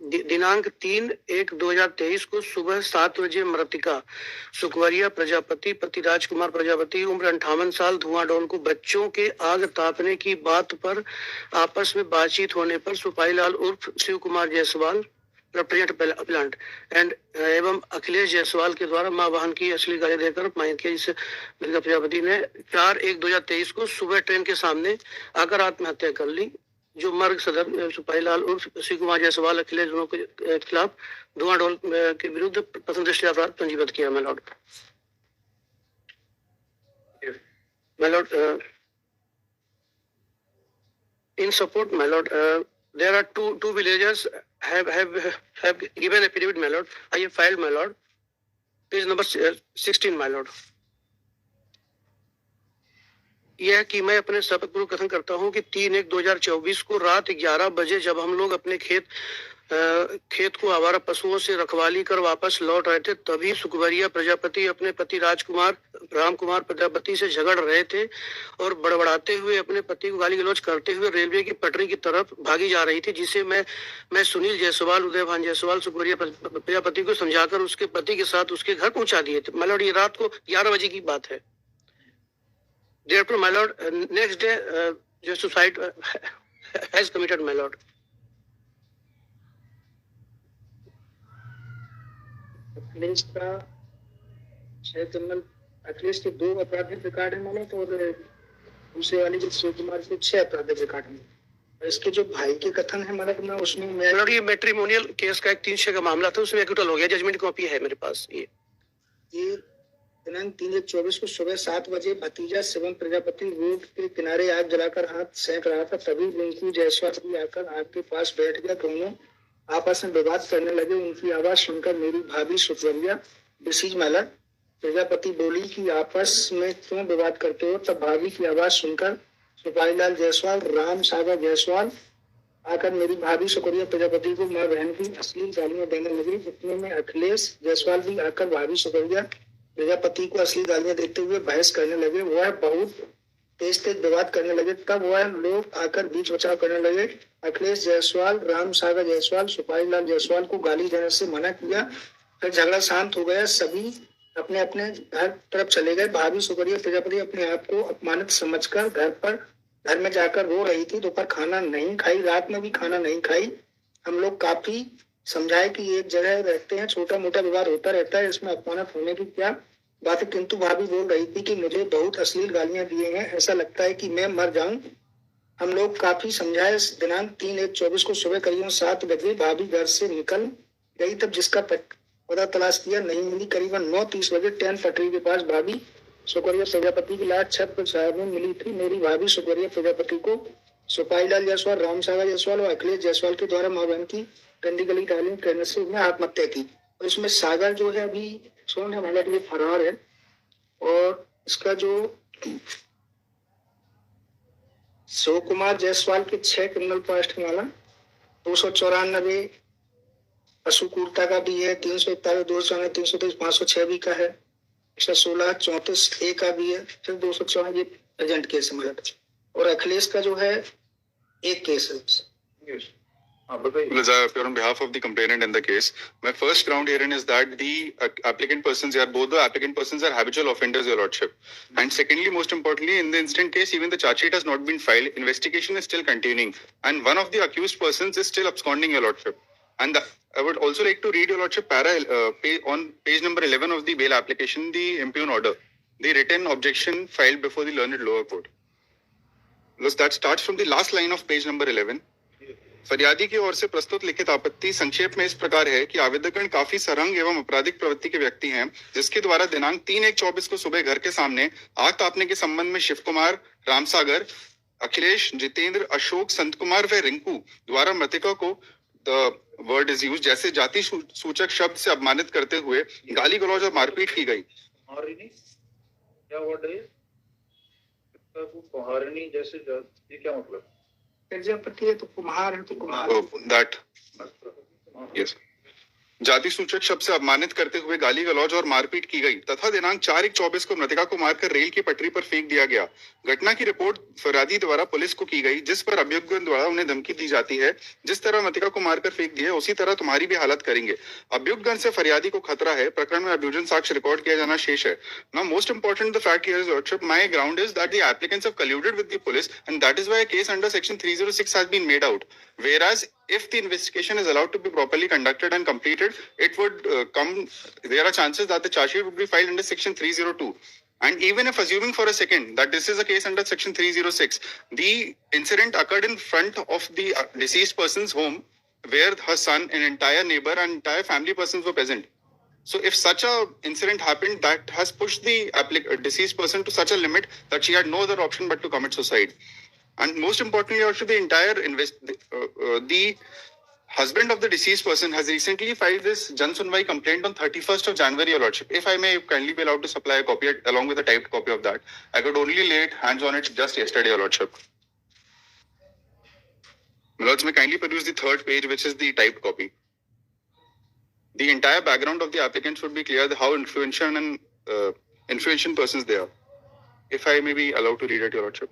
दिनांक 3/1/2023 को सुबह 7 बजे मृतिका सुकवरिया प्रजापति पति राजकुमार प्रजापति उम्र 58 साल धुआंडोल को बच्चों के आग तापने की बात पर आपस में बातचीत होने पर सुपारीलाल उर्फ Shiv Kumar Jaiswal represent plant and एवं अखिलेश जायसवाल के द्वारा मां वाहन की असली गाली देकर अपमानित किया, जिससे मृतिका प्रजापति ने 4/1/2023 को सुबह ट्रेन के सामने आकर आत्महत्या कर ली। जो मर्ग सदर सुपारीलाल उर्फ शिव कुमार जायसवाल अखिलेश दोनों के खिलाफ धुआंडोल के विरुद्ध प्रथम दृष्टया अपराध पंजीबद्ध किया। My Lord, in support, my lord, there are two villagers have given affidavit, my lord. I have filed, my lord. Page number 16, my lord. यह कि मैं अपने शपथ पूर्वक कथन करता हूं कि 3/1/2024 को रात 11 बजे जब हम लोग अपने खेत को आवारा पशुओं से रखवाली कर वापस लौट रहे थे, तभी सुकवरिया प्रजापति अपने पति रामकुमार प्रजापति से झगड़ रहे थे और बड़बड़ाते हुए अपने पति को गाली गलौज करते हुए रेलवे की पटरी की तरफ भागी जा रही थी, जिसे मैं सुनील जायसवाल, उदय भान जायसवाल सुकवरिया प्रजापति को समझाकर उसके पति के साथ उसके घर पहुंचा दिए थे। माय लॉर्ड, ये रात को 11 बजे की बात है। Therefore, my lord, next day, the suicide has committed, my lord. Akhilesh का 6 क्रिमिनल, अखिलेश के 2 आपराधिक रिकॉर्ड है मानो, तो दूसरे वाली जो शिव कुमार के 6 आपराधिक रिकॉर्ड है। इसके जो भाई के कथन है मतलब मैं उसमें लॉर्ड, ये मैट्रिमोनियल केस का एक 300 का मामला था, उसमें एक्विटल हो गया। जजमेंट कॉपी है मेरे पास। ये दिनांक 3/1/24 को सुबह 7 बजे भतीजा शिवम प्रजापति रोड के किनारे आग जलाकर हाथ सेंक रहा था, तभी रिंकू जायसवाल भी आकर आग के पास बैठ गया। दोनों आपस में विवाद करने लगे। उनकी आवाज सुनकर मेरी भाभी सुकवरिया डिसीज माला प्रजापति बोली कि आपस में क्यों विवाद करते हो। तब भाभी की आवाज सुनकर सुपारीलाल जायसवाल, राम सागर जायसवाल आकर मेरी भाभी सुकवरिया प्रजापति को मां बहन की असली गालियां देने लगी। इतने में अखिलेश जायसवाल भी आकर भाभी सुकवरिया प्रजापति को असली गालियां देते हुए बहस करने लगे। वह बहुत तेज विवाद करने लगे। तब वह लोग आकर बीच बचाव करने लगे। अखिलेश जायसवाल, राम सागर जायसवाल सुपारीलाल जायसवाल को गाली देने से मना किया। फिर झगड़ा शांत हो गया। सभी अपने अपने घर तरफ चले गए। भाभी सुकवरिया प्रजापति अपने आप को अपमानित समझकर घर में जाकर रो रही थी। दोपहर खाना नहीं खाई, रात में भी खाना नहीं खाई। हम लोग काफी समझाए कि एक जगह रहते हैं, छोटा मोटा विवाद होता रहता है, इसमें अपमानित होने की क्या बात है। किंतु भाभी बोल रही थी कि मुझे बहुत अश्लील गालियां दिए हैं, ऐसा लगता है कि मैं मर जाऊं। हम लोग काफी समझाए। दिनांक 3/1/24 को सुबह करीबन 7 बजे भाभी घर से निकल गई। तब जिसका पता तलाश किया नहीं मिली। करीबन 9:30 बजे ट्रेन पटरी के पास भाभी सुकवरिया प्रजापति की लाश छत पर साहब में मिली थी। मेरी भाभी सुकवरिया प्रजापति को सुपारीलाल जायसवाल, राम सागर जायसवाल और अखिलेश जायसवाल के द्वारा मां बहन की गंदी गली गालियां करने से उसने आत्महत्या की। और इसमें सागर जो है अभी सोन है मामला के लिए फरार है। और इसका जो शिव कुमार जायसवाल के 6 क्रिमिनल पास्ट वाला 294 पशु क्रूरता का भी है, 341 294 323 506 भी का है, 116 34 ए का भी है, फिर 214 ये प्रेजेंट केस है। और अखिलेश का जो है एक केस है। Because I appear on behalf of the complainant in the case. My first ground herein is that the applicant persons are both the applicant persons are habitual offenders, Your Lordship. And secondly, most importantly, in the instant case, even the charge sheet has not been filed. Investigation is still continuing, and one of the accused persons is still absconding, Your Lordship. And I would also like to read, Your Lordship, on page number 11 of the bail application, the impugn order, the written objection filed before the learned lower court. Because that starts from the last line of page number 11. फरियादी की ओर से प्रस्तुत लिखित आपत्ति संक्षेप में इस प्रकार है कि आवेदकगण काफी सरंग एवं आपराधिक प्रवृत्ति के व्यक्ति हैं, जिसके द्वारा दिनांक 3/1/24 को सुबह घर के सामने आग तापने के संबंध में शिव कुमार, रामसागर, अखिलेश, जितेंद्र, अशोक, संत कुमार व रिंकू द्वारा मृतिका को द वर्ड इज यूज जैसे जाति सूचक शब्द से अपमानित करते हुए गाली गलौज और मारपीट की गई। क्या वर्ड है? कुम्हारनी जैसे ये क्या मतलब? प्रजापति है तो कुम्हार है तो कुम्हार। That yes. जाति सूचक शब्द से अपमानित करते हुए गाली गलौज और मारपीट की गई तथा दिनांक 4/1/24 को मृतका को मारकर रेल की पटरी पर फेंक दिया गया। घटना की रिपोर्ट फरियादी द्वारा पुलिस को की गई, जिस पर अभियुक्त द्वारा उन्हें धमकी दी जाती है, जिस तरह मृतका को मारकर फेंक दिया उसी तरह तुम्हारी भी हालत करेंगे। अभियुक्तगण से फरियादी को खतरा है। प्रकरण में अभियोजन साक्ष्य रिकॉर्ड किया जाना शेष है। Now most important the fact here is Lordship, my ground is that the applicants have colluded with the police and that is why a case under section 306 has been made out. Whereas if the investigation is allowed to be properly conducted and completed, it would there are chances that the charge sheet would be filed under section 302. And even if assuming for a second that this is a case under section 306, the incident occurred in front of the deceased person's home where her son, an entire neighbor and entire family persons were present. So if such a incident happened, that has pushed the deceased person to such a limit that she had no other option but to commit suicide. And most importantly, also the entire the husband of the deceased person has recently filed this Jan Sunwai complaint on 31st of January, Your Lordship. If I may kindly be allowed to supply a copy along with a typed copy of that. I could only lay hands on it just yesterday, Your Lordship. My Lords, may kindly produce the third page, which is the typed copy. The entire background of the applicants would be clear, how influential and influential persons they are. If I may be allowed to read it, Your Lordship.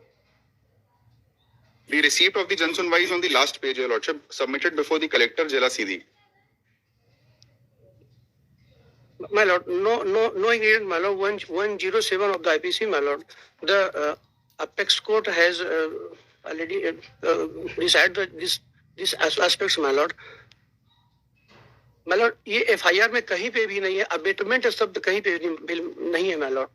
The receipt of the Jan Sunwai is on the last page, Your Lordship, submitted before the collector, Jela Sidhi. My lord, no ingredient, my lord. 107 of the IPC, my lord. The apex court has already decided this aspects, my lord. मैलॉर्ड, ये FIR में कहीं पे भी नहीं है, abetment शब्द कहीं पे भी नहीं है मैलॉर्ड।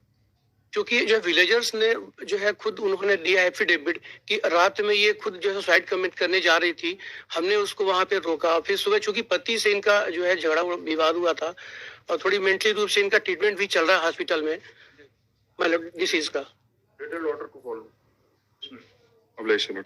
क्योंकि जो विलेजर्स ने जो है खुद उन्होंने दिया एफिडेविट कि रात में ये खुद जो है सुसाइड कमिट करने जा रही थी, हमने उसको वहां पे रोका। फिर सुबह चूंकि पति से इनका जो है झगड़ा विवाद हुआ था और थोड़ी मेंटली रूप से इनका ट्रीटमेंट भी चल रहा है हॉस्पिटल में मतलब डिसीज का। डिटेल ऑर्डर को फॉलो। Oblation,